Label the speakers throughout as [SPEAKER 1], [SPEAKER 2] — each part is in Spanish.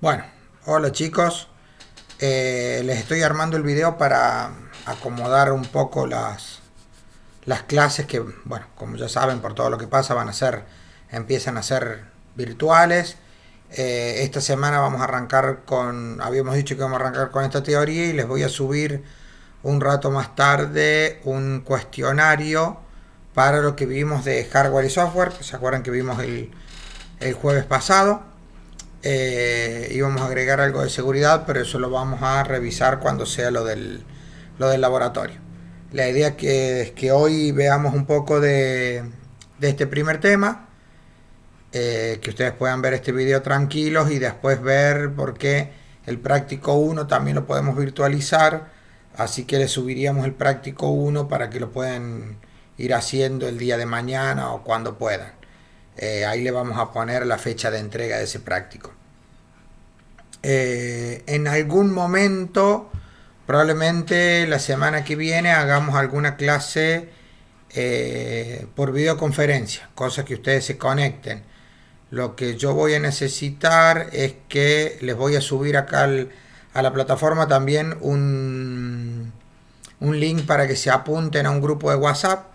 [SPEAKER 1] Bueno, hola chicos, les estoy armando el video para acomodar un poco las clases que, bueno, como ya saben por todo lo que pasa empiezan a ser virtuales. Esta semana vamos a arrancar habíamos dicho que vamos a arrancar con esta teoría y les voy a subir un rato más tarde un cuestionario para lo que vimos de hardware y software. ¿Se acuerdan que vimos el jueves pasado? Íbamos a agregar algo de seguridad, pero eso lo vamos a revisar cuando sea lo del laboratorio. La idea es que hoy veamos un poco de este primer tema, que ustedes puedan ver este video tranquilos y después ver por qué el práctico 1 también lo podemos virtualizar, así que les subiríamos el práctico 1 para que lo puedan ir haciendo el día de mañana o cuando puedan. Ahí le vamos a poner la fecha de entrega de ese práctico. En algún momento, probablemente la semana que viene, hagamos alguna clase por videoconferencia, cosa que ustedes se conecten. Lo que yo voy a necesitar es que les voy a subir acá a la plataforma también un link para que se apunten a un grupo de WhatsApp,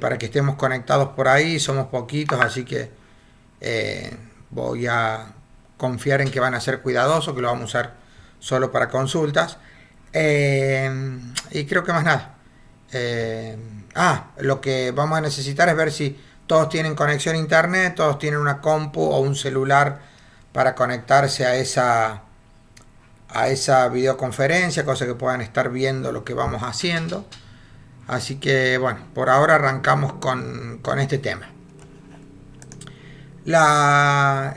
[SPEAKER 1] para que estemos conectados por ahí. Somos poquitos, así que voy a confiar en que van a ser cuidadosos, que lo vamos a usar solo para consultas. Y creo que más nada. Lo que vamos a necesitar es ver si todos tienen conexión a internet, todos tienen una compu o un celular para conectarse a esa videoconferencia, cosa que puedan estar viendo lo que vamos haciendo. Así que bueno, por ahora arrancamos con este tema. La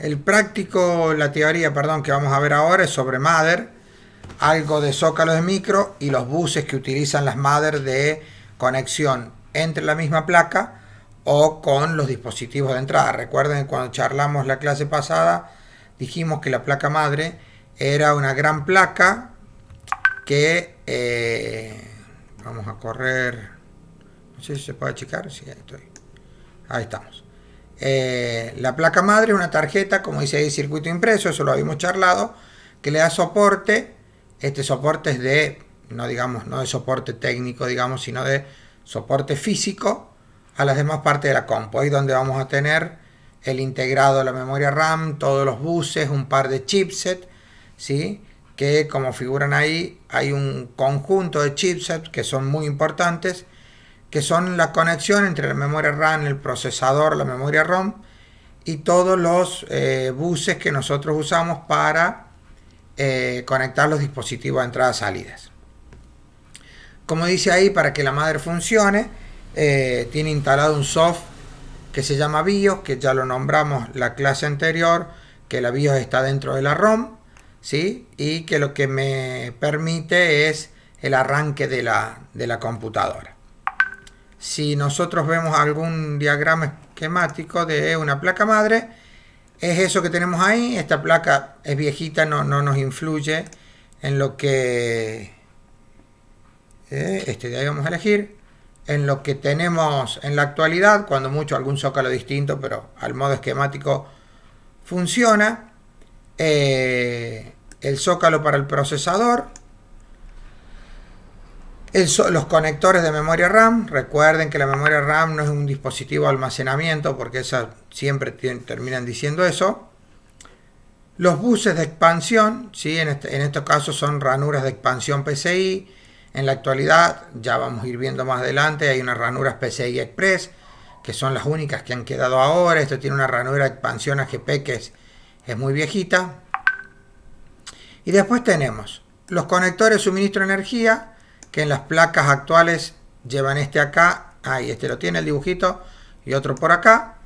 [SPEAKER 1] teoría, perdón, que vamos a ver ahora es sobre Mother, algo de zócalos de micro y los buses que utilizan las Mother de conexión entre la misma placa o con los dispositivos de entrada. Recuerden que cuando charlamos la clase pasada dijimos que la placa madre era una gran placa que vamos a correr, no sé si se puede checar, sí, ahí estamos. La placa madre es una tarjeta, como dice ahí, circuito impreso, eso lo habíamos charlado, que le da soporte. Este soporte es no de soporte técnico, sino de soporte físico a las demás partes de la compu. Ahí donde vamos a tener el integrado de la memoria RAM, todos los buses, un par de chipset, ¿sí? Que como figuran ahí, hay un conjunto de chipsets que son muy importantes, que son la conexión entre la memoria RAM, el procesador, la memoria ROM y todos los buses que nosotros usamos para conectar los dispositivos de entradas y salidas. Como dice ahí, para que la madre funcione, tiene instalado un software que se llama BIOS, que ya lo nombramos la clase anterior, que la BIOS está dentro de la ROM, ¿sí? Y que lo que me permite es el arranque de la computadora. Si nosotros vemos algún diagrama esquemático de una placa madre, es eso que tenemos ahí. Esta placa es viejita, no nos influye en lo que de ahí vamos a elegir, en lo que tenemos en la actualidad, cuando mucho algún zócalo distinto, pero al modo esquemático funciona. El zócalo para el procesador, los conectores de memoria RAM. Recuerden que la memoria RAM no es un dispositivo de almacenamiento, porque esa siempre terminan diciendo eso. Los buses de expansión, ¿sí? En estos casos son ranuras de expansión PCI. En la actualidad, ya vamos a ir viendo más adelante, hay unas ranuras PCI Express, que son las únicas que han quedado ahora. Esto tiene una ranura de expansión AGP que es muy viejita. Y después tenemos los conectores de suministro de energía, que en las placas actuales llevan este acá, este lo tiene el dibujito, y otro por acá,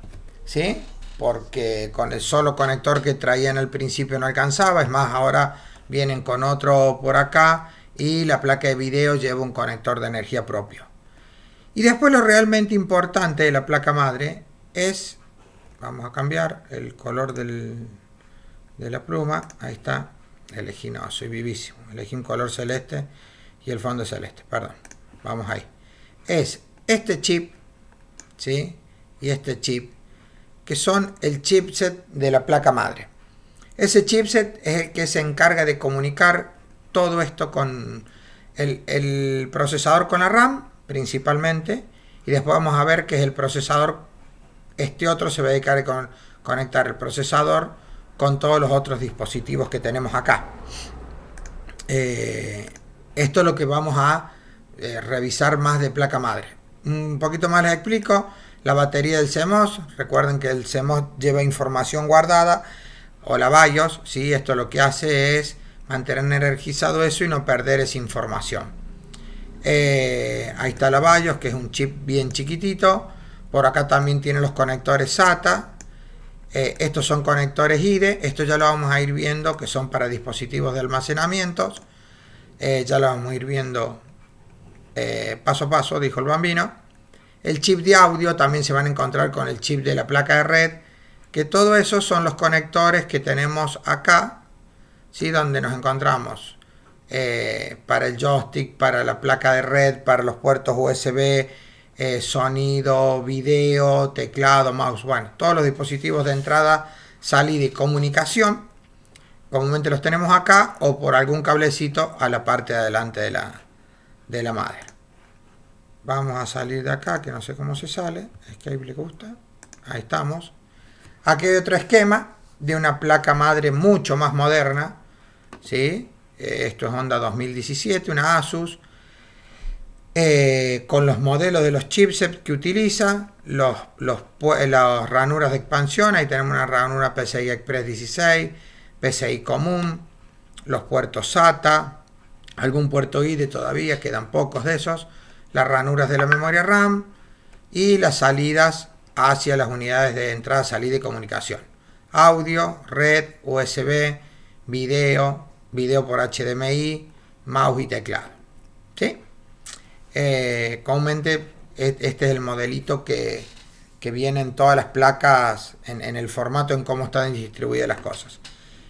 [SPEAKER 1] ¿sí? Porque con el solo conector que traían al principio no alcanzaba. Es más, ahora vienen con otro por acá, y la placa de video lleva un conector de energía propio. Y después lo realmente importante de la placa madre es, vamos a cambiar el color de la pluma, ahí está, elegí, no, soy vivísimo, elegí un color celeste y el fondo celeste, perdón, vamos ahí. Es este chip, ¿sí? Y este chip, que son el chipset de la placa madre. Ese chipset es el que se encarga de comunicar todo esto con el procesador con la RAM, principalmente, y después vamos a ver que es el procesador, este otro se va a dedicar a conectar el procesador con todos los otros dispositivos que tenemos acá. Esto es lo que vamos a revisar más de placa madre. Un poquito más les explico. La batería del CMOS, recuerden que el CMOS lleva información guardada, o la BIOS, ¿sí? Esto lo que hace es mantener energizado eso y no perder esa información. Ahí está la BIOS, que es un chip bien chiquitito. Por acá también tiene los conectores SATA. Estos son conectores IDE. Esto ya lo vamos a ir viendo, que son para dispositivos de almacenamiento. Ya lo vamos a ir viendo paso a paso, dijo el bambino. El chip de audio también se van a encontrar con el chip de la placa de red, que todo eso son los conectores que tenemos acá, ¿sí? Donde nos encontramos para el joystick, para la placa de red, para los puertos USB, sonido, video, teclado, mouse, bueno, todos los dispositivos de entrada, salida y comunicación. Comúnmente los tenemos acá o por algún cablecito a la parte de adelante de la madre. Vamos a salir de acá, que no sé cómo se sale. Escape le gusta. Ahí estamos. Aquí hay otro esquema de una placa madre mucho más moderna, ¿sí? Esto es Honda 2017, una Asus. Con los modelos de los chipsets que utiliza, las ranuras de expansión. Ahí tenemos una ranura PCI Express 16, PCI común, los puertos SATA, algún puerto IDE todavía, quedan pocos de esos, las ranuras de la memoria RAM y las salidas hacia las unidades de entrada, salida y comunicación. Audio, red, USB, video por HDMI, mouse y teclado. ¿Sí? Comúnmente este es el modelito que viene en todas las placas, en el formato en cómo están distribuidas las cosas.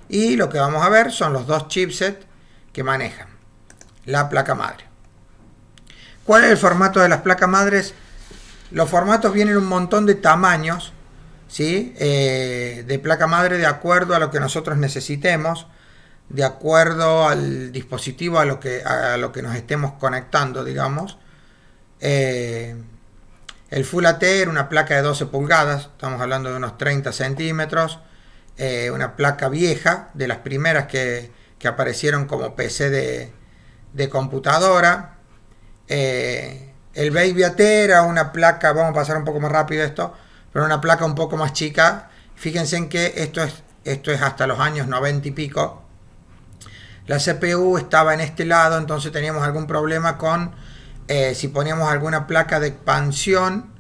[SPEAKER 1] Y lo que vamos a ver son los dos chipsets que manejan la placa madre. ¿Cuál es el formato de las placas madres? Los formatos vienen un montón de tamaños, ¿sí? De placa madre de acuerdo a lo que nosotros necesitemos, de acuerdo al dispositivo a lo que nos estemos conectando, digamos. El Full AT era una placa de 12 pulgadas, estamos hablando de unos 30 centímetros, una placa vieja, de las primeras que aparecieron como PC de computadora. El Baby AT era una placa, vamos a pasar un poco más rápido esto, pero una placa un poco más chica. Fíjense en que esto es hasta los años 90 y pico. La CPU estaba en este lado, entonces teníamos algún problema con si poníamos alguna placa de expansión,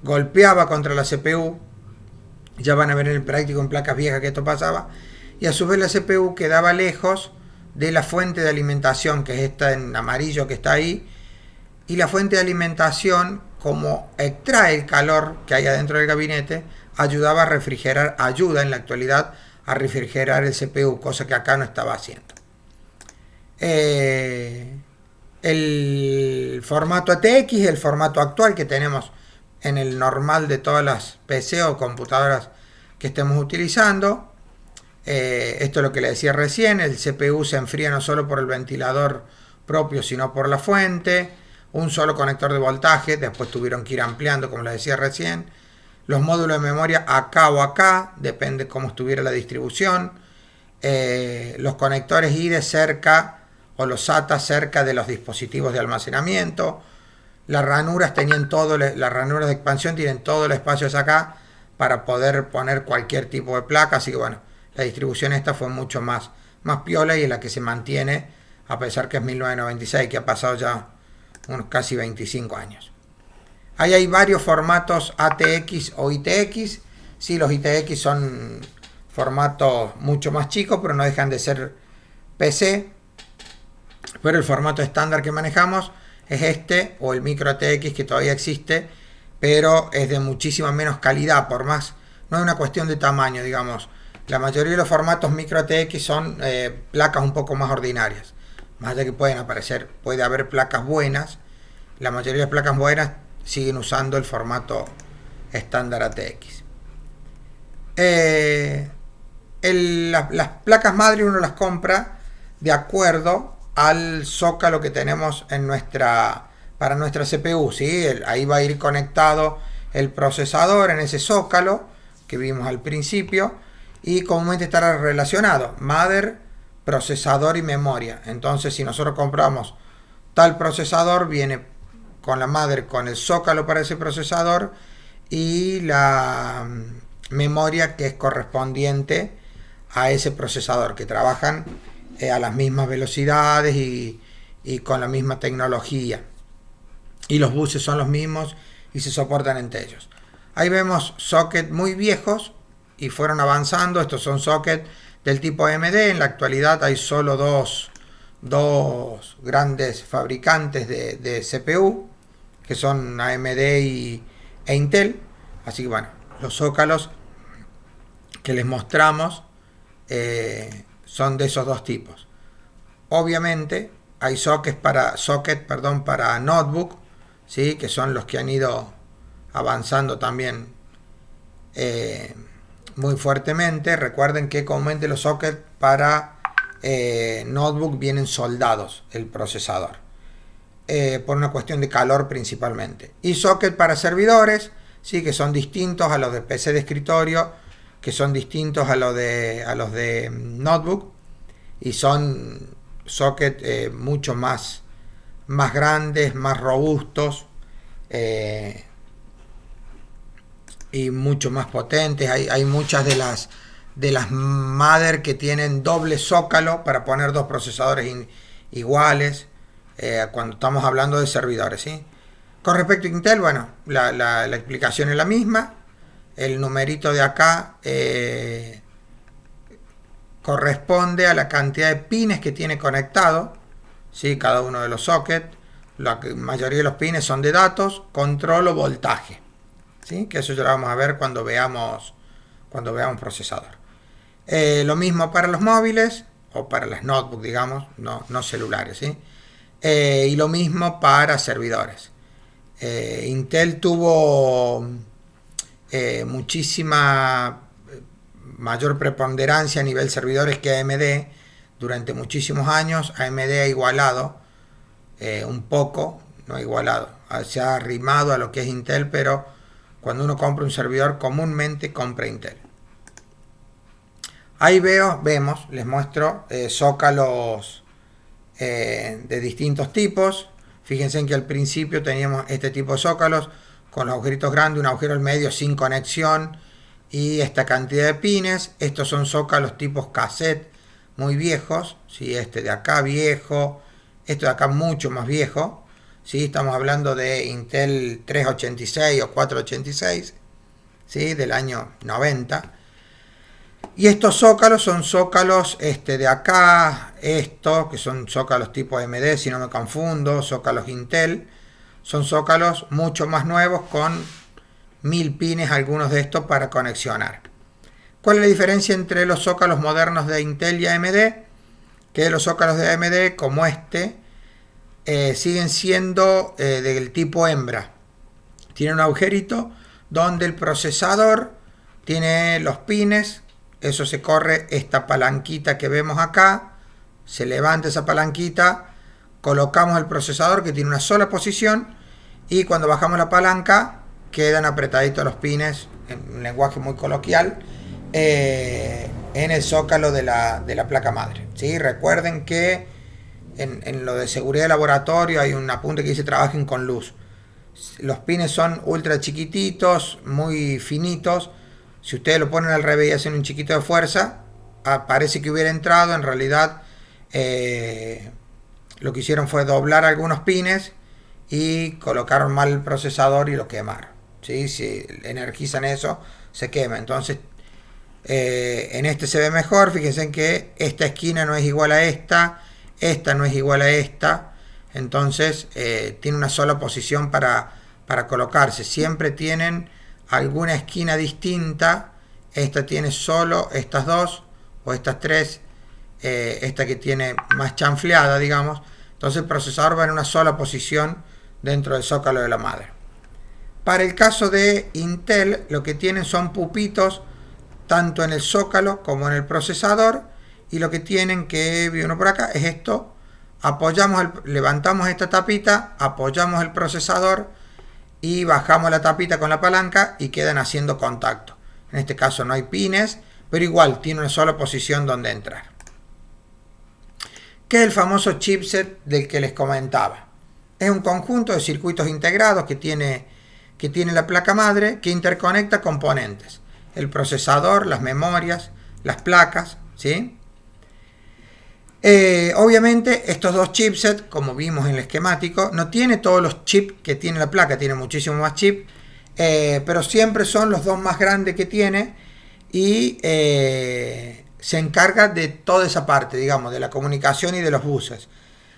[SPEAKER 1] golpeaba contra la CPU. Ya van a ver en el práctico en placas viejas que esto pasaba. Y a su vez la CPU quedaba lejos de la fuente de alimentación, que es esta en amarillo que está ahí. Y la fuente de alimentación, como extrae el calor que hay adentro del gabinete, ayuda en la actualidad a refrigerar el CPU, cosa que acá no estaba haciendo. El formato ATX, el formato actual que tenemos en el normal de todas las PC o computadoras que estemos utilizando. Esto es lo que le decía recién, el CPU se enfría no solo por el ventilador propio, sino por la fuente. Un solo conector de voltaje, después tuvieron que ir ampliando, como les decía recién. Los módulos de memoria acá o acá, depende cómo estuviera la distribución. Los conectores IDE cerca, o los SATA cerca de los dispositivos de almacenamiento. Las ranuras tenían las ranuras de expansión tienen todo el espacio acá para poder poner cualquier tipo de placa. Así que bueno, la distribución esta fue mucho más piola y es la que se mantiene, a pesar que es 1996, que ha pasado ya unos casi 25 años. Ahí hay varios formatos ATX o ITX. Sí, los ITX son formatos mucho más chicos, pero no dejan de ser PC. Pero el formato estándar que manejamos es este, o el micro ATX, que todavía existe, pero es de muchísima menos calidad, por más, no es una cuestión de tamaño, digamos. La mayoría de los formatos micro ATX son placas un poco más ordinarias. Más allá que puede haber placas buenas, la mayoría de las placas buenas siguen usando el formato estándar ATX. las placas madre uno las compra de acuerdo al zócalo que tenemos para nuestra CPU, ¿sí? Ahí va a ir conectado el procesador en ese zócalo que vimos al principio, y comúnmente estará relacionado mother, procesador y memoria. Entonces, si nosotros compramos tal procesador, viene con la mother, con el zócalo para ese procesador y la memoria que es correspondiente a ese procesador, que trabajan a las mismas velocidades y con la misma tecnología, y los buses son los mismos y se soportan entre ellos. Ahí vemos sockets muy viejos y fueron avanzando. Estos son sockets del tipo AMD. En la actualidad hay solo dos grandes fabricantes de CPU, que son AMD e Intel. Así que bueno, los zócalos que les mostramos son de esos dos tipos. Obviamente hay sockets para notebook, ¿sí? Que son los que han ido avanzando también muy fuertemente. Recuerden que comúnmente los sockets para notebook vienen soldados el procesador, por una cuestión de calor principalmente. Y sockets para servidores, ¿sí? Que son distintos a los de PC de escritorio, que son distintos a los de notebook, y son sockets mucho más grandes, más robustos, y mucho más potentes. Hay muchas de las mother que tienen doble zócalo para poner dos procesadores iguales, cuando estamos hablando de servidores, ¿sí? Con respecto a Intel, bueno, la explicación es la misma. El numerito de acá corresponde a la cantidad de pines que tiene conectado, ¿sí? Cada uno de los sockets. La mayoría de los pines son de datos, control o voltaje, ¿sí? Que eso ya lo vamos a ver cuando veamos procesador. Lo mismo para los móviles o para las notebooks, digamos, no celulares, ¿sí? Y lo mismo para servidores. Intel tuvo muchísima mayor preponderancia a nivel servidores que AMD durante muchísimos años. AMD ha igualado un poco, no ha igualado, se ha arrimado a lo que es Intel, pero cuando uno compra un servidor comúnmente compra Intel. Ahí vemos, les muestro zócalos de distintos tipos. Fíjense en que al principio teníamos este tipo de zócalos con los agujeritos grandes, un agujero al medio sin conexión y esta cantidad de pines. Estos son zócalos tipos cassette muy viejos, ¿sí? Este de acá viejo, este de acá mucho más viejo, ¿sí? Estamos hablando de Intel 386 o 486, ¿sí? Del año 90. Y estos zócalos son zócalos de acá, estos que son zócalos tipo AMD, si no me confundo, zócalos Intel, son zócalos mucho más nuevos con 1000 pines, algunos de estos para conexionar. ¿Cuál es la diferencia entre los zócalos modernos de Intel y AMD? Que los zócalos de AMD, como siguen siendo del tipo hembra. Tiene un agujerito donde el procesador tiene los pines. Eso se corre esta palanquita que vemos acá, se levanta esa palanquita, colocamos el procesador que tiene una sola posición y cuando bajamos la palanca quedan apretaditos los pines, en un lenguaje muy coloquial, en el zócalo de la placa madre, ¿sí? Recuerden que en lo de seguridad de laboratorio hay un apunte que dice trabajen con luz. Los pines son ultra chiquititos, muy finitos. Si ustedes lo ponen al revés y hacen un chiquito de fuerza, parece que hubiera entrado. En realidad lo que hicieron fue doblar algunos pines y colocaron mal el procesador y lo quemaron, ¿sí? Si energizan eso, se quema. Entonces en este se ve mejor. Fíjense en que esta esquina no es igual a esta no es igual a esta. Entonces tiene una sola posición para colocarse. Siempre tienen alguna esquina distinta. Esta tiene solo estas dos o estas tres, esta que tiene más chanfleada, digamos. Entonces el procesador va en una sola posición dentro del zócalo de la madre. Para el caso de Intel, lo que tienen son pupitos tanto en el zócalo como en el procesador, y lo que tienen, que vi uno por acá, es esto. Levantamos esta tapita, apoyamos el procesador y bajamos la tapita con la palanca y quedan haciendo contacto. En este caso no hay pines, pero igual tiene una sola posición donde entrar. ¿Qué es el famoso chipset del que les comentaba? Es un conjunto de circuitos integrados que tiene la placa madre, que interconecta componentes: el procesador, las memorias, las placas, ¿sí? Obviamente estos dos chipsets, como vimos en el esquemático, no tiene todos los chips que tiene la placa, tiene muchísimos más chips, pero siempre son los dos más grandes que tiene, y se encarga de toda esa parte, digamos, de la comunicación y de los buses.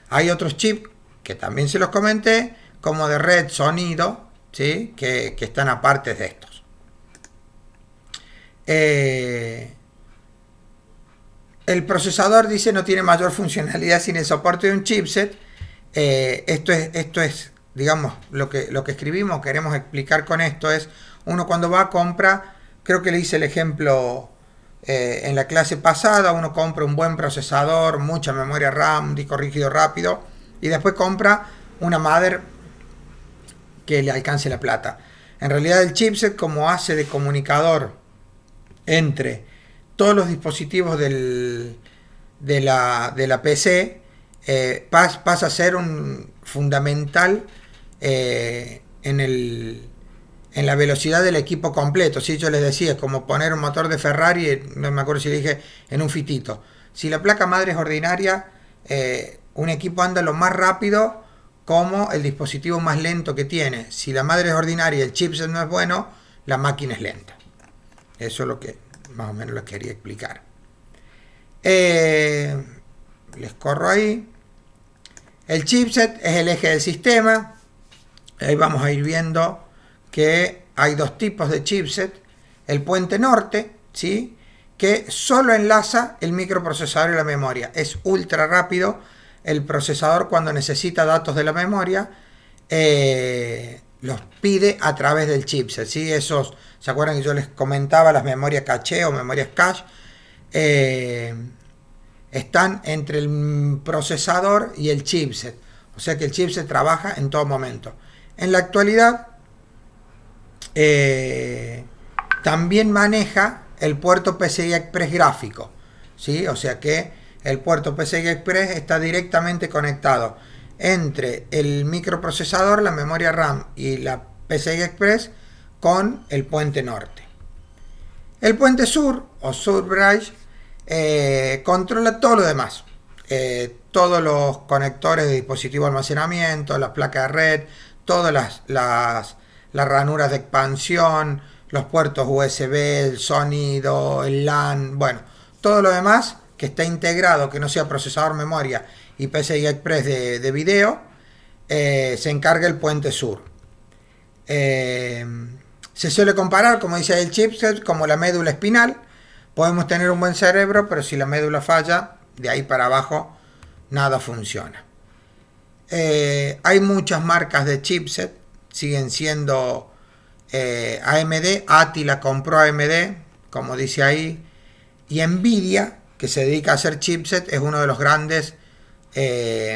[SPEAKER 1] Hay otros chips que también se los comenté, como de red, sonido, ¿sí? que están aparte de estos. El procesador, dice, no tiene mayor funcionalidad sin el soporte de un chipset. Esto es, digamos, lo que escribimos, queremos explicar con esto es, uno cuando va a compra, creo que le hice el ejemplo en la clase pasada, uno compra un buen procesador, mucha memoria RAM, disco rígido rápido, y después compra una mother que le alcance la plata. En realidad el chipset, como hace de comunicador entre todos los dispositivos de la PC, pasa a ser un fundamental en la velocidad del equipo completo. Si yo les decía, es como poner un motor de Ferrari, no me acuerdo si le dije, en un fitito. Si la placa madre es ordinaria, un equipo anda lo más rápido como el dispositivo más lento que tiene. Si la madre es ordinaria y el chipset no es bueno, la máquina es lenta. Eso es lo que más o menos les quería explicar. Les corro ahí. El chipset es el eje del sistema. Ahí vamos a ir viendo que hay dos tipos de chipset. El puente norte, ¿sí?, que solo enlaza el microprocesador y la memoria. Es ultra rápido. El procesador, cuando necesita datos de la memoria, los pide a través del chipset, ¿sí? Esos, ¿se acuerdan que yo les comentaba las memorias caché o memorias cache? Están entre el procesador y el chipset. O sea que el chipset trabaja en todo momento. En la actualidad, también maneja el puerto PCI Express gráfico, ¿sí? O sea que el puerto PCI Express está directamente conectado entre el microprocesador, la memoria RAM y la PCI Express con el puente norte. El puente sur o sur bridge controla todo lo demás. Todos los conectores de dispositivo de almacenamiento, las placas de red, todas las ranuras de expansión, los puertos USB, el sonido, el LAN, bueno, todo lo demás que está integrado, que no sea procesador, memoria y PCI Express de video, se encarga el puente sur. Se suele comparar, como dice el chipset, como la médula espinal. Podemos tener un buen cerebro, pero si la médula falla, de ahí para abajo nada funciona. Hay muchas marcas de chipset, siguen siendo AMD. ATI la compró AMD, como dice ahí, y Nvidia, que se dedica a hacer chipset, es uno de los grandes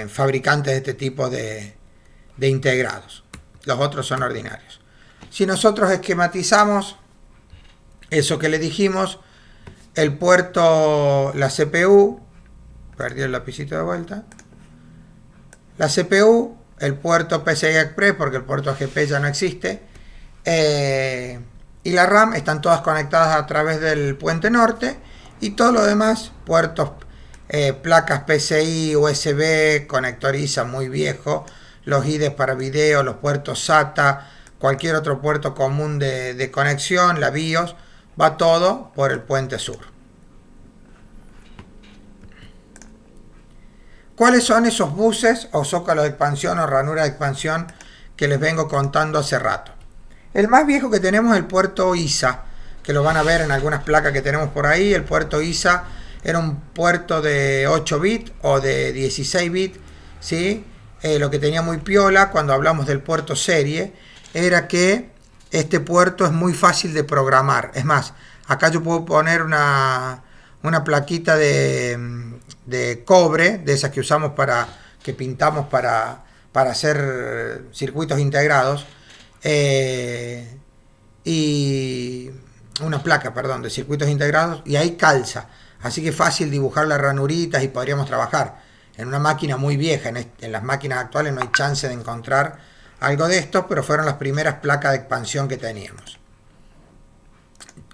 [SPEAKER 1] fabricantes de este tipo de integrados. Los otros son ordinarios. Si nosotros esquematizamos eso que le dijimos, el puerto, la CPU, perdí el lapicito de vuelta, la CPU, el puerto PCI Express, porque el puerto AGP ya no existe, y la RAM están todas conectadas a través del puente norte, y todo lo demás, puertos, placas PCI, USB, conector ISA muy viejo, los IDEs para video, los puertos SATA, cualquier otro puerto común de conexión, la BIOS, va todo por el puente sur. ¿Cuáles son esos buses o zócalos de expansión o ranuras de expansión que les vengo contando hace rato? El más viejo que tenemos es el puerto ISA, que lo van a ver en algunas placas que tenemos por ahí. El puerto ISA era un puerto de 8 bits o de 16 bits, ¿sí? Lo que tenía muy piola cuando hablamos del puerto serie era que este puerto es muy fácil de programar. Es más, Acá yo puedo poner una plaquita de cobre, de esas que usamos que pintamos para hacer circuitos integrados. Y una placa, perdón, de circuitos integrados, y ahí calza. Así que es fácil dibujar las ranuritas y podríamos trabajar. En una máquina muy vieja, en las máquinas actuales no hay chance de encontrar algo de esto, pero fueron las primeras placas de expansión que teníamos.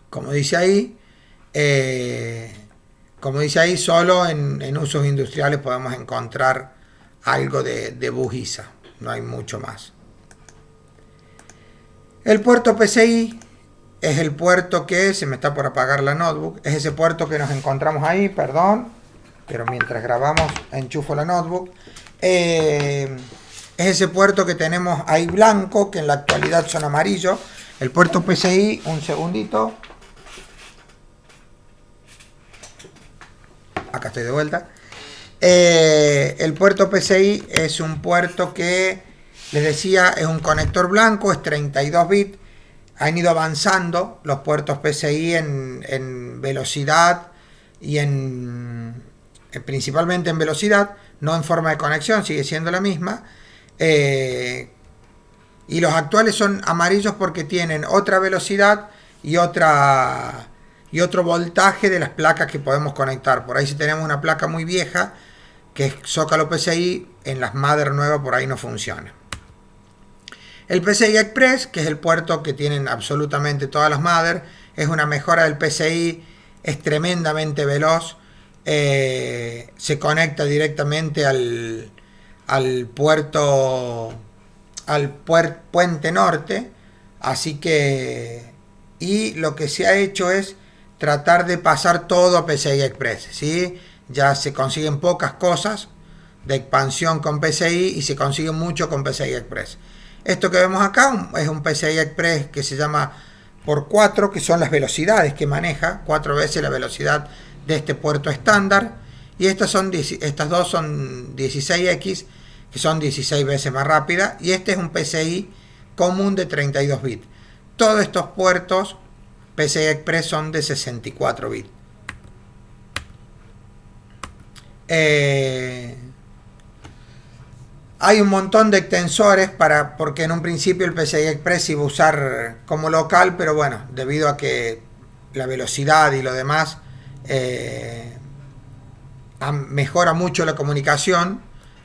[SPEAKER 1] Como dice ahí, solo en usos industriales podemos encontrar algo de bujiza, no hay mucho más. El puerto PCI es el puerto que, se me está por apagar la notebook, es ese puerto que nos encontramos ahí, perdón, pero mientras grabamos enchufo la notebook. Es ese puerto que tenemos ahí blanco, que en la actualidad son amarillos. El puerto PCI, un segundito. Acá estoy de vuelta. El puerto PCI es un puerto que, les decía, es un conector blanco, es 32 bits. Han ido avanzando los puertos PCI en velocidad y principalmente en velocidad, no en forma de conexión, sigue siendo la misma. Y los actuales son amarillos porque tienen otra velocidad y otro voltaje de las placas que podemos conectar. Por ahí si tenemos una placa muy vieja, que es Zócalo PCI, en las Mother nuevas por ahí no funciona. El PCI Express, que es el puerto que tienen absolutamente todas las Mother, es una mejora del PCI, es tremendamente veloz, se conecta directamente al puente norte, así que, y lo que se ha hecho es tratar de pasar todo a PCI Express, ¿sí? Ya se consiguen pocas cosas de expansión con PCI y se consigue mucho con PCI Express. Esto que vemos acá es un PCI Express que se llama por 4, que son las velocidades que maneja, 4 veces la velocidad de este puerto estándar. Y estas dos son 16X, que son 16 veces más rápida. Y este es un PCI común de 32 bits. Todos estos puertos PCI Express son de 64 bits. Hay un montón de extensores porque en un principio el PCI Express iba a usar como local, pero bueno, debido a que la velocidad y lo demás mejora mucho la comunicación,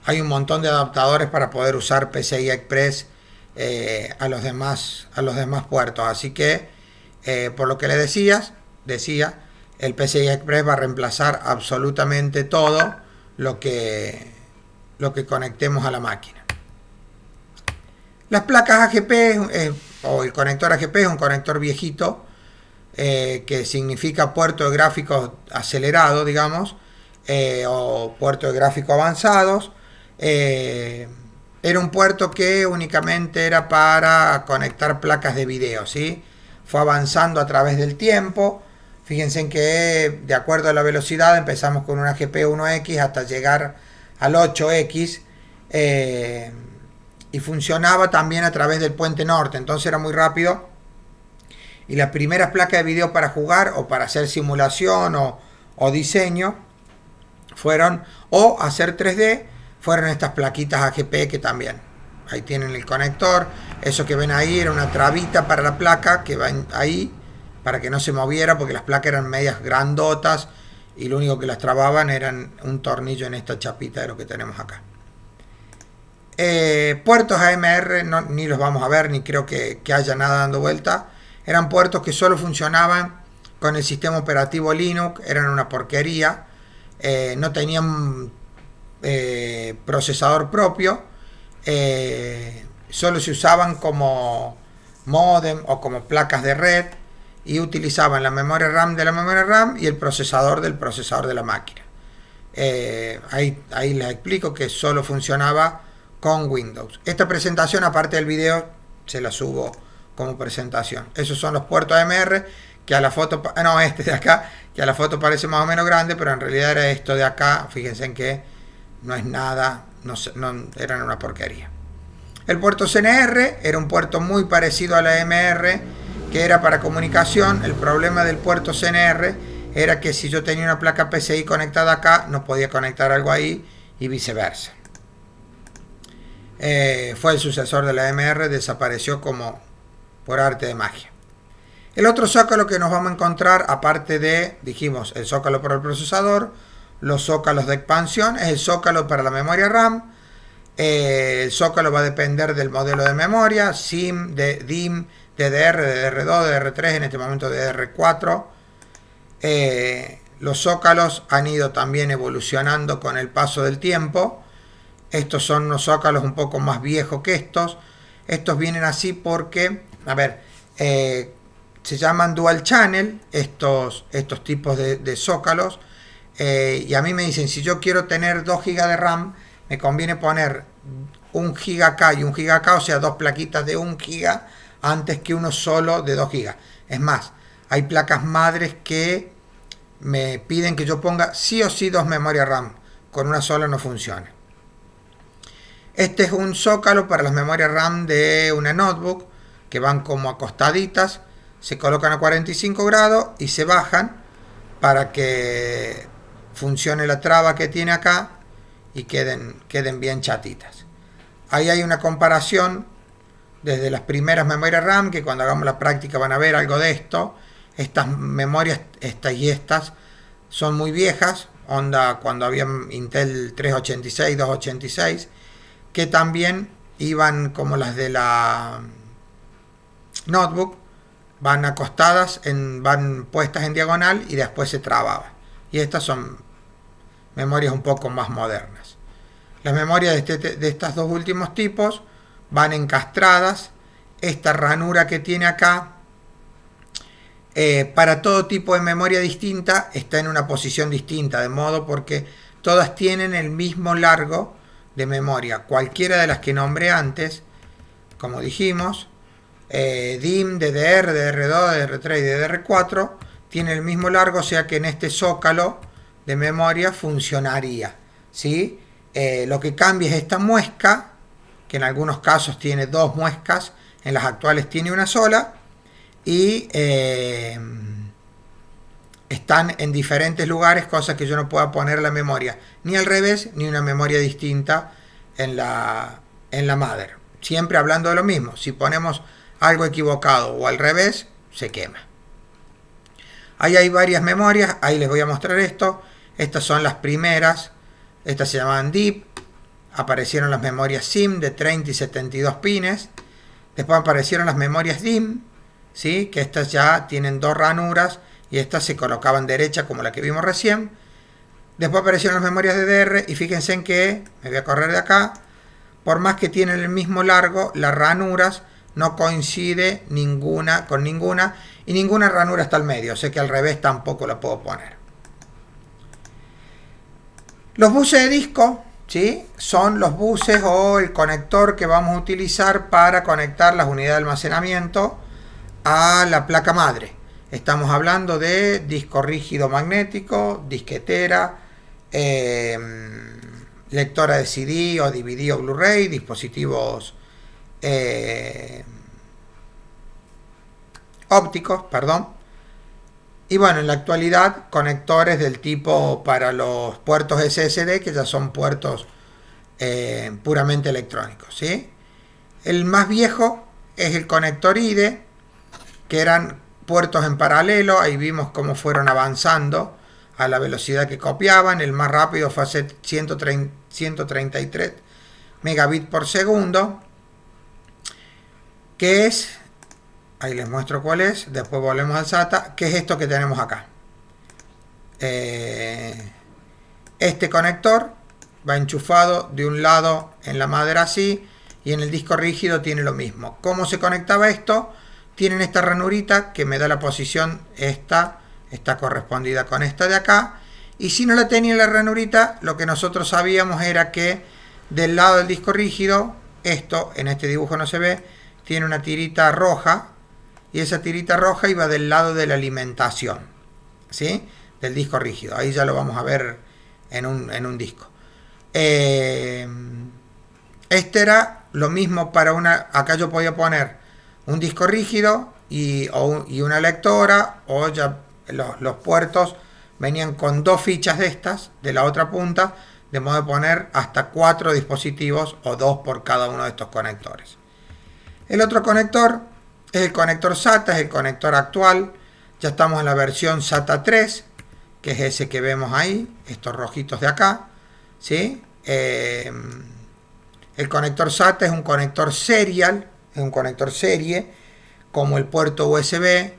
[SPEAKER 1] hay un montón de adaptadores para poder usar PCI Express a los demás puertos. Así que, por lo que le decía, el PCI Express va a reemplazar absolutamente todo lo que conectemos a la máquina. Las placas AGP o el conector AGP es un conector viejito que significa puerto de gráficos acelerado, digamos, o puerto de gráficos avanzados. Era un puerto que únicamente era para conectar placas de video, ¿sí? Fue avanzando a través del tiempo. Fíjense en que de acuerdo a la velocidad empezamos con una AGP 1X hasta llegar al 8X, y funcionaba también a través del puente norte, entonces era muy rápido. Y las primeras placas de video para jugar o para hacer simulación o diseño o hacer 3D, fueron estas plaquitas AGP, que también ahí tienen el conector. Eso que ven ahí era una trabita para la placa que va ahí para que no se moviera, porque las placas eran medias grandotas y lo único que las trababan eran un tornillo en esta chapita de lo que tenemos acá. Puertos AMR ni los vamos a ver, ni creo que haya nada dando vuelta. Eran puertos que solo funcionaban con el sistema operativo Linux, eran una porquería, no tenían procesador propio, solo se usaban como modem o como placas de red, y utilizaban la memoria RAM de la memoria RAM y el procesador del procesador de la máquina. Ahí les explico que solo funcionaba con Windows. Esta presentación, aparte del video, se la subo como presentación. Esos son los puertos AMR, que a la foto, este de acá, que a la foto parece más o menos grande, pero en realidad era esto de acá. Fíjense en que no es nada, no eran una porquería. El puerto CNR era un puerto muy parecido a la AMR, que era para comunicación. El problema del puerto CNR era que si yo tenía una placa PCI conectada acá, no podía conectar algo ahí y viceversa. Fue el sucesor de la MR, desapareció como por arte de magia. El otro zócalo que nos vamos a encontrar, aparte de, dijimos, el zócalo para el procesador, los zócalos de expansión, es el zócalo para la memoria RAM. El zócalo va a depender del modelo de memoria, SIM, DIMM, DDR, DDR2, DDR3, en este momento DDR4. Los zócalos han ido también evolucionando con el paso del tiempo. Estos son unos zócalos un poco más viejos que estos. Estos vienen así porque, a ver, se llaman dual channel estos tipos de zócalos. Y a mí me dicen, si yo quiero tener 2 GB de RAM, me conviene poner 1 GB acá y 1 GB acá, o sea, 2 plaquitas de 1 GB antes que uno solo de 2 GB. Es más, hay placas madres que me piden que yo ponga sí o sí 2 memorias RAM. Con una sola no funciona. Este es un zócalo para las memorias RAM de una notebook, que van como acostaditas, se colocan a 45 grados y se bajan para que funcione la traba que tiene acá y queden bien chatitas. Ahí hay una comparación desde las primeras memorias RAM, que cuando hagamos la práctica van a ver algo de esto. Estas memorias, estas y estas, son muy viejas, onda cuando había Intel 386, 286, que también iban como las de la notebook, van acostadas, van puestas en diagonal y después se trababa. Y estas son memorias un poco más modernas. Las memorias de estos dos últimos tipos van encastradas. Esta ranura que tiene acá, para todo tipo de memoria distinta, está en una posición distinta, de modo porque todas tienen el mismo largo de memoria. Cualquiera de las que nombré antes, como dijimos, DIMM, DDR, DDR2, DDR3 y DDR4, tiene el mismo largo, o sea que en este zócalo de memoria funcionaría, ¿sí? Lo que cambia es esta muesca, que en algunos casos tiene 2 muescas, en las actuales tiene una sola, y están en diferentes lugares, cosas que yo no pueda poner la memoria ni al revés ni una memoria distinta en la mother. Siempre hablando de lo mismo, si ponemos algo equivocado o al revés, se quema. Ahí hay varias memorias, ahí les voy a mostrar esto. Estas son las primeras, estas se llamaban DIP. Aparecieron las memorias SIM de 30 y 72 pines. Después aparecieron las memorias DIMM, ¿sí? Que estas ya tienen 2 ranuras y estas se colocaban derecha como la que vimos recién. Después aparecieron las memorias DDR y fíjense en que, me voy a correr de acá, por más que tienen el mismo largo, las ranuras no coincide ninguna con ninguna y ninguna ranura está al medio, o sea que al revés tampoco la puedo poner. Los buses de disco, ¿sí? Son los buses o el conector que vamos a utilizar para conectar las unidades de almacenamiento a la placa madre. Estamos hablando de disco rígido magnético, disquetera, lectora de CD o DVD o Blu-ray, dispositivos ópticos, perdón. Y bueno, en la actualidad conectores del tipo para los puertos SSD, que ya son puertos puramente electrónicos, ¿sí? El más viejo es el conector IDE, que eran puertos en paralelo. Ahí vimos cómo fueron avanzando a la velocidad que copiaban. El más rápido fue a 133 megabits por segundo, que es, ahí les muestro cuál es, después volvemos al SATA, que es esto que tenemos acá. Este conector va enchufado de un lado en la madera así, y en el disco rígido tiene lo mismo. ¿Cómo se conectaba esto? Tienen esta ranurita que me da la posición, esta está correspondida con esta de acá, y si no la tenía la ranurita, lo que nosotros sabíamos era que del lado del disco rígido, esto en este dibujo no se ve, tiene una tirita roja, y esa tirita roja iba del lado de la alimentación, ¿sí? Del disco rígido. Ahí ya lo vamos a ver en un disco. Este era lo mismo para una, acá yo podía poner un disco rígido y una lectora, o ya los puertos venían con 2 fichas de estas, de la otra punta, de modo de poner hasta 4 dispositivos o 2 por cada uno de estos conectores. El otro conector es el conector SATA, es el conector actual. Ya estamos en la versión SATA 3, que es ese que vemos ahí, estos rojitos de acá, ¿sí? El conector SATA es un conector serial, es un conector serie, como el puerto USB,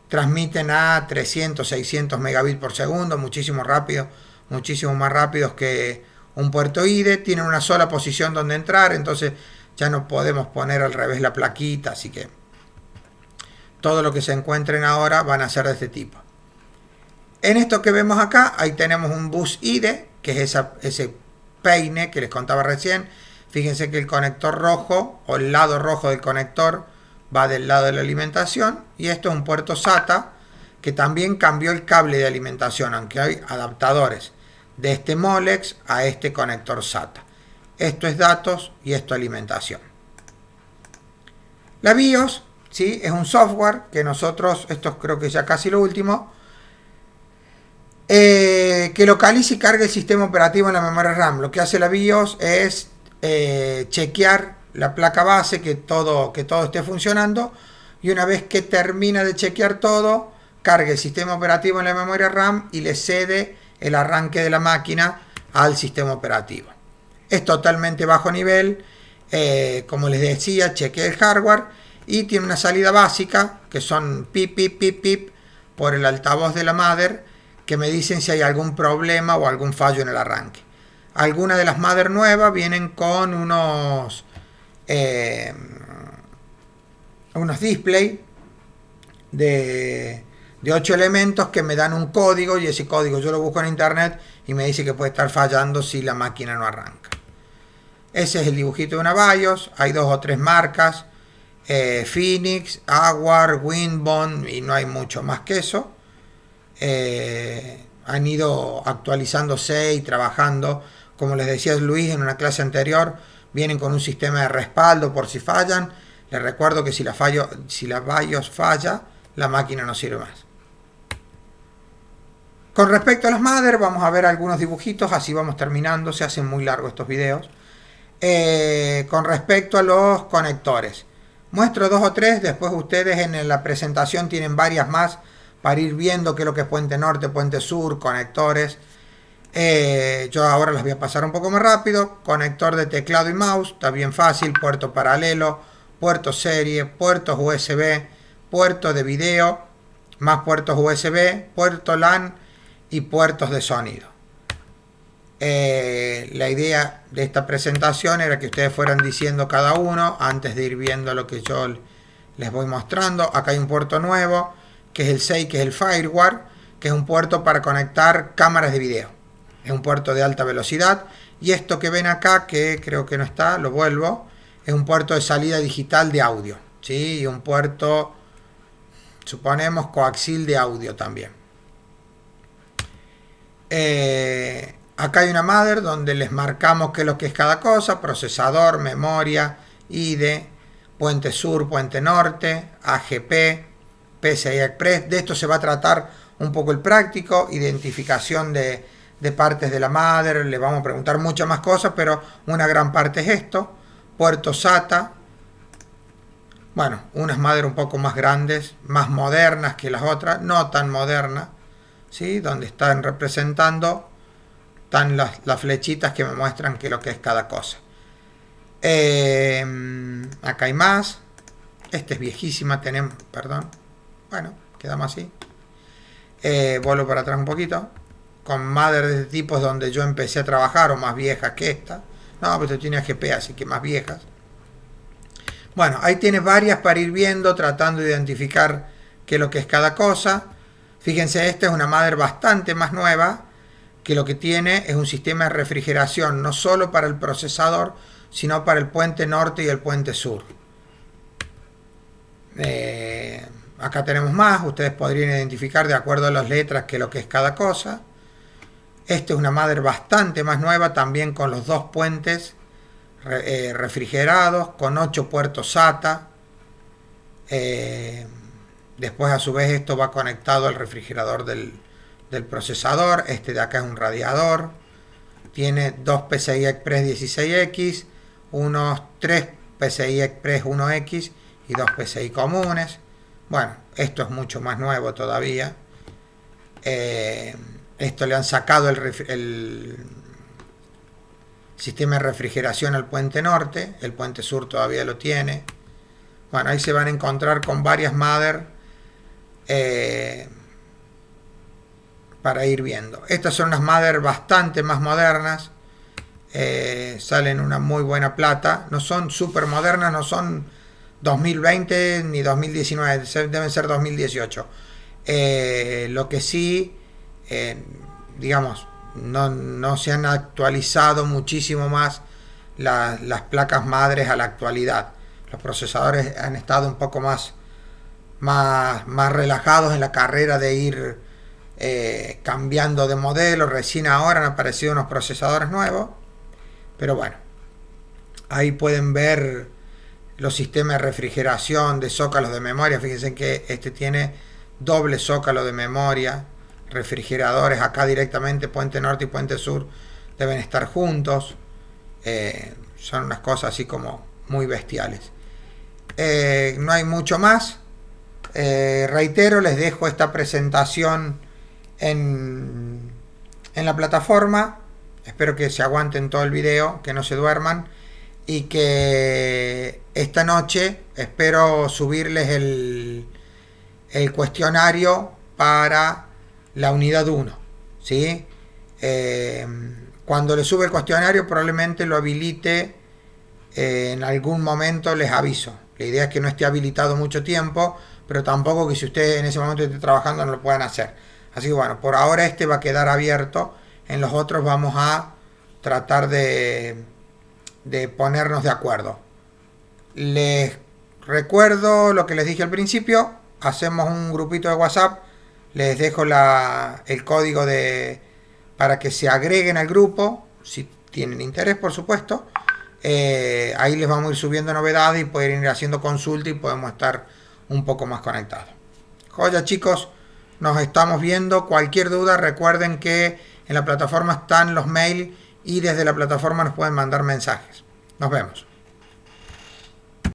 [SPEAKER 1] transmiten a 300, 600 megabits por segundo, muchísimo más rápidos que un puerto IDE, tienen una sola posición donde entrar, entonces ya no podemos poner al revés la plaquita, así que todo lo que se encuentren ahora van a ser de este tipo. En esto que vemos acá, ahí tenemos un bus IDE, que es ese peine que les contaba recién. Fíjense que el conector rojo, o el lado rojo del conector, va del lado de la alimentación. Y esto es un puerto SATA, que también cambió el cable de alimentación, aunque hay adaptadores de este Molex a este conector SATA. Esto es datos y esto alimentación. La BIOS, ¿sí? Es un software que nosotros, esto creo que ya casi lo último, que localiza y carga el sistema operativo en la memoria RAM. Lo que hace la BIOS es chequear la placa base, que todo esté funcionando, y una vez que termina de chequear todo, carga el sistema operativo en la memoria RAM y le cede el arranque de la máquina al sistema operativo. Es totalmente bajo nivel, como les decía, chequea el hardware y tiene una salida básica que son pip, pip, pip, pip por el altavoz de la mother, que me dicen si hay algún problema o algún fallo en el arranque. Algunas de las mother nuevas vienen con unos display de 8 elementos que me dan un código, y ese código yo lo busco en internet y me dice que puede estar fallando si la máquina no arranca. Ese es el dibujito de una BIOS. Hay 2 o 3 marcas, Phoenix, Aguar, Winbond, y no hay mucho más que eso. Han ido actualizándose y trabajando, como les decía Luis en una clase anterior, vienen con un sistema de respaldo por si fallan. Les recuerdo que si la BIOS falla, la máquina no sirve más. Con respecto a las mother, vamos a ver algunos dibujitos, así vamos terminando, se hacen muy largos estos videos. Con respecto a los conectores, muestro 2 o 3, después ustedes en la presentación tienen varias más para ir viendo qué es lo que es puente norte, puente sur, conectores. Yo ahora las voy a pasar un poco más rápido. Conector de teclado y mouse, está bien fácil, puerto paralelo, puerto serie, puertos USB, puerto de video, más puertos USB, puerto LAN y puertos de sonido. La idea de esta presentación era que ustedes fueran diciendo cada uno antes de ir viendo lo que yo les voy mostrando. Acá hay un puerto nuevo, que es el 6, que es el FireWire, que es un puerto para conectar cámaras de video. Es un puerto de alta velocidad. Y esto que ven acá, que creo que no está, lo vuelvo, es un puerto de salida digital de audio, ¿sí? Y un puerto, suponemos, coaxil de audio también. Acá hay una mother donde les marcamos qué es lo que es cada cosa: procesador, memoria, IDE, puente sur, puente norte, AGP, PCI Express. De esto se va a tratar un poco el práctico, identificación de partes de la mother. Le vamos a preguntar muchas más cosas, pero una gran parte es esto. Puerto SATA, bueno, unas mother un poco más grandes, más modernas que las otras, no tan modernas, ¿sí? Donde están representando, están las flechitas que me muestran qué es lo que es cada cosa. Acá hay más. Esta es viejísima, tenemos, perdón. Bueno, quedamos así. Vuelvo para atrás un poquito. Con mother de este tipo es donde yo empecé a trabajar, o más viejas que esta. No, pero esto tiene AGP, así que más viejas. Bueno, ahí tienes varias para ir viendo, tratando de identificar qué es lo que es cada cosa. Fíjense, esta es una mother bastante más nueva, que lo que tiene es un sistema de refrigeración, no solo para el procesador, sino para el puente norte y el puente sur. Acá tenemos más, ustedes podrían identificar de acuerdo a las letras qué es lo que es cada cosa. Esta es una mother bastante más nueva, también con los 2 puentes refrigerados, con 8 puertos SATA. Después a su vez esto va conectado al refrigerador del procesador. Este de acá es un radiador. Tiene dos PCI Express 16X, unos 3 PCI Express 1X y dos PCI comunes. Bueno, esto es mucho más nuevo todavía. Esto le han sacado el sistema de refrigeración al puente norte. El puente sur todavía lo tiene. Bueno, ahí se van a encontrar con varias mother para ir viendo. Estas son unas mother bastante más modernas. Salen una muy buena plata. No son súper modernas, no son 2020 ni 2019, deben ser 2018. Lo que sí, digamos, no se han actualizado muchísimo más las placas madres a la actualidad. Los procesadores han estado un poco más relajados en la carrera de ir cambiando de modelo. Recién ahora han aparecido unos procesadores nuevos, pero bueno, ahí pueden ver los sistemas de refrigeración de zócalos de memoria. Fíjense que este tiene doble zócalo de memoria. Refrigeradores acá directamente, puente norte y puente sur deben estar juntos. Son unas cosas así como muy bestiales. No hay mucho más. Reitero, les dejo esta presentación en la plataforma. Espero que se aguanten todo el video, que no se duerman, y que esta noche espero subirles el cuestionario para la unidad 1, ¿sí? Cuando les sube el cuestionario probablemente lo habilite, en algún momento les aviso. La idea es que no esté habilitado mucho tiempo, pero tampoco que si ustedes en ese momento estén trabajando no lo puedan hacer. Así que bueno, por ahora este va a quedar abierto. En los otros vamos a tratar de ponernos de acuerdo. Les recuerdo lo que les dije al principio. Hacemos un grupito de WhatsApp. Les dejo el código para que se agreguen al grupo, si tienen interés, por supuesto. Ahí les vamos a ir subiendo novedades y pueden ir haciendo consulta y podemos estar un poco más conectados. Joya, chicos, nos estamos viendo. Cualquier duda, recuerden que en la plataforma están los mails y desde la plataforma nos pueden mandar mensajes. Nos vemos.